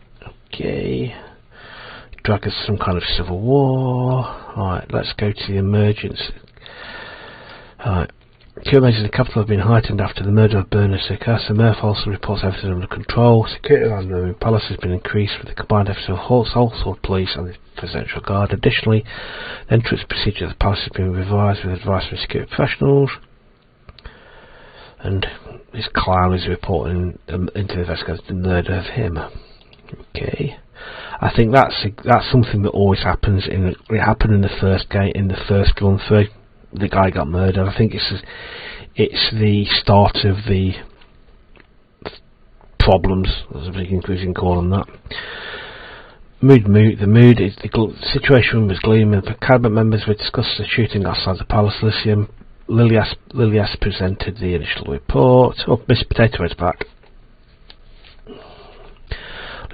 Okay. Drag us some kind of civil war. Alright, let's go to the emergency. Alright. Security measures in the capital have been heightened after the murder of Bernard Sirkas. The Mayor also reports everything under control. Security around the Roman Palace has been increased with the combined efforts of Household Police and the Presidential Guard. Additionally, the entrance procedure of the palace has been revised with advice from security professionals. And this clown is reporting into the investigation the murder of him. Okay, I think that's something that always happens. It happened in the first game, in the first run through. The guy got murdered. I think it's the start of the problems, as a big inclusion call on that. The situation was gloomy. The cabinet members were discussing the shooting outside the palace. Lilias presented the initial report. Oh, Miss Potato Head's back.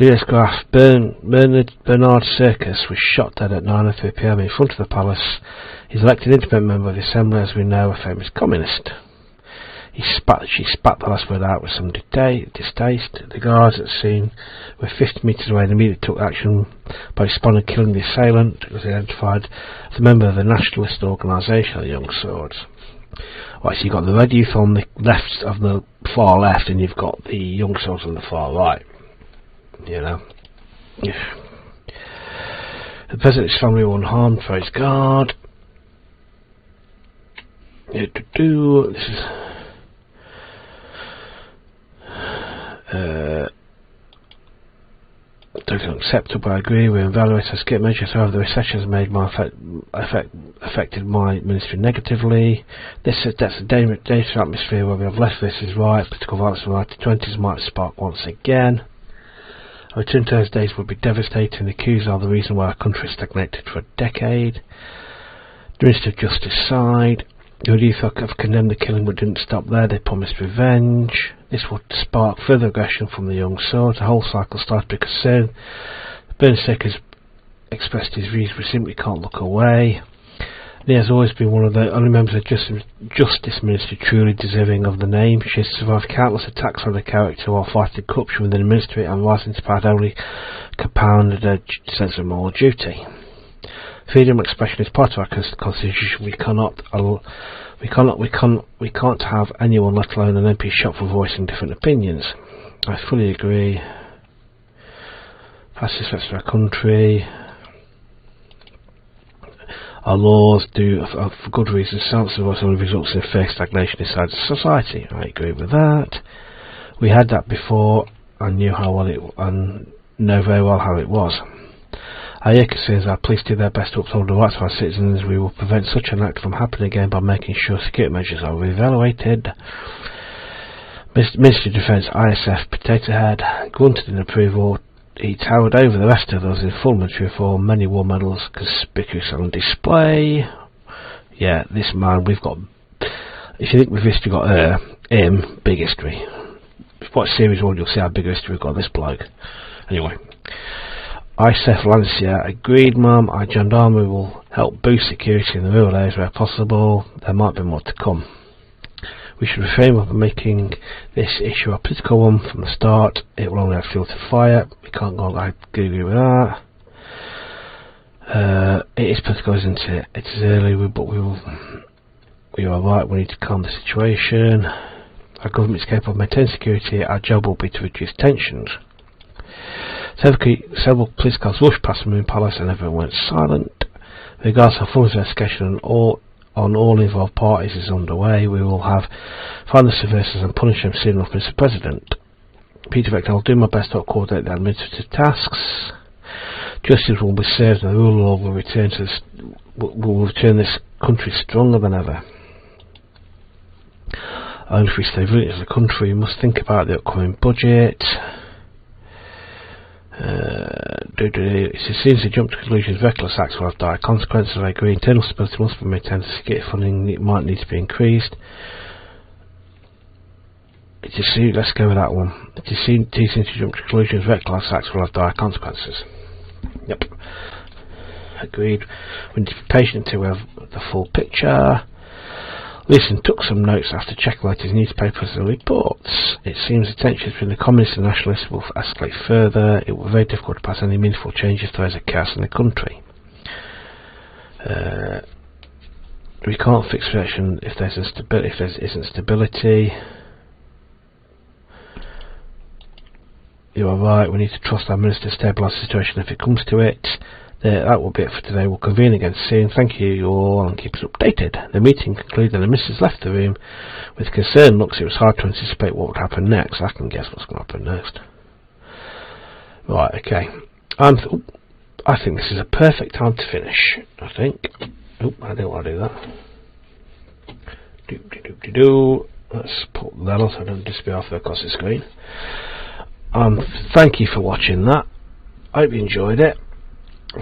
Lilias Graf, Bernard Sirkas was shot dead at 9:03 PM in front of the palace. He's elected independent member of the Assembly, as we know, a famous communist. She spat the last word out with some distaste. The guards at the scene were 50 metres away and immediately took action by responding and killing the assailant. It was identified as a member of the nationalist organisation, the Young Swords. Right, so you've got the Red Youth on the left, of the far left, and you've got the Young Swords on the far right. You know. Yeah. The President's family were unharmed, praise God. This is totally unacceptable. I agree. We evaluate our skip measures. However, the recession has made affected my ministry negatively. That's a dangerous atmosphere where we have less. This is right. Political violence in the 1920s might spark once again. A return to those days would be devastating. The coups are the reason why our country stagnated for a decade. The Minister of Justice sighed. The youth have condemned the killing but didn't stop there. They promised revenge. This would spark further aggression from the Young Swords. The whole cycle started to be concerned. Bernard Sirkas expressed his views. We simply can't look away. He has always been one of the only members of the Justice Ministry truly deserving of the name. She has survived countless attacks on her character while fighting corruption within the ministry, and rising to power only compounded a sense of moral duty. Freedom of expression is part of our constitution. We can't have anyone, let alone an MP, shot for voicing different opinions. I fully agree. Past respect for our country. Our laws do, for good reasons, silence the voice only results in fair stagnation inside society. I agree with that. We had that before and know very well how it was. Our concerns our police do their best to uphold the rights of our citizens. We will prevent such an act from happening again by making sure security measures are re-evaluated. Ministry of Defence, ISF, Potato Head, grunted in approval. He towered over the rest of us in full military reform, many war medals conspicuous on display. Yeah, this man, we've got, if you think we've history got him, big history. If you watch series 1, you'll see how big history we've got this bloke. Anyway, I, Seth Lancia, agreed, Mum. I, Gendarmerie, will help boost security in the rural areas where possible. There might be more to come. We should refrain from making this issue a political one from the start. It will only have fuel to fire. We can't go. I agree with that. It is political, isn't it? It is early, but we are right. We need to calm the situation. Our government is capable of maintaining security. Our job will be to reduce tensions. Several police cars rushed past the Moon Palace and everyone went silent. Regards to a full investigation on all involved parties is underway. We will find the survivors and punish them soon enough, Mr. President. Peter Vector, I'll do my best to coordinate the administrative tasks. Justice will be served and the rule of law will return this country stronger than ever. Only if we stay brilliant as a country, we must think about the upcoming budget. As soon as they jump to conclusions, reckless acts will have dire consequences. I agree. Internal stability must be maintained. Security funding might need to be increased. Let's go with that one. It is soon to jump to conclusions, reckless acts will have dire consequences. Yep. Agreed. We need to be patient until we have the full picture. Leeson took some notes after checking latest newspapers and reports. It seems the tensions between the communists and nationalists will escalate further. It will be very difficult to pass any meaningful changes to those of chaos in the country. We can't fix reaction if there isn't stability. You are right. We need to trust our minister to stabilise the situation if it comes to it. That will be it for today. We'll convene again soon. Thank you all and keep us updated. The meeting concluded and the ministers left the room. With concerned looks, it was hard to anticipate what would happen next. I can guess what's going to happen next. Right, okay. I think this is a perfect time to finish. I think. Oh, I don't want to do that. Let's put that on so I don't disappear off across the screen. Thank you for watching that. I hope you enjoyed it.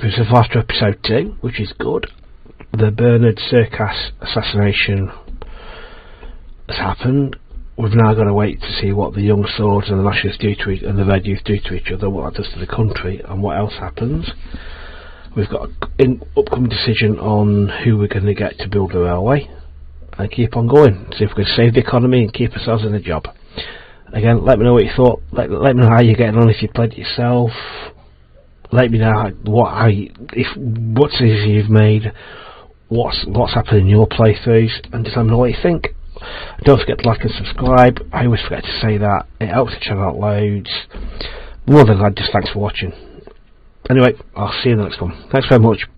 This is after episode 2, which is good. The Bernard Circas assassination has happened. We've now got to wait to see what the young swords and the nationalists do to and the red youth do to each other, what that does to the country, and what else happens. We've got an upcoming decision on who we're going to get to build the railway, and keep on going. See if we can save the economy and keep ourselves in a job. Again, let me know what you thought. Let me know how you're getting on if you played it yourself. Let me know what decisions you've made, what's happened in your playthroughs, and just let me know what you think. Don't forget to like and subscribe. I always forget to say that. It helps the channel out loads. More than glad. Just thanks for watching. Anyway, I'll see you in the next one. Thanks very much.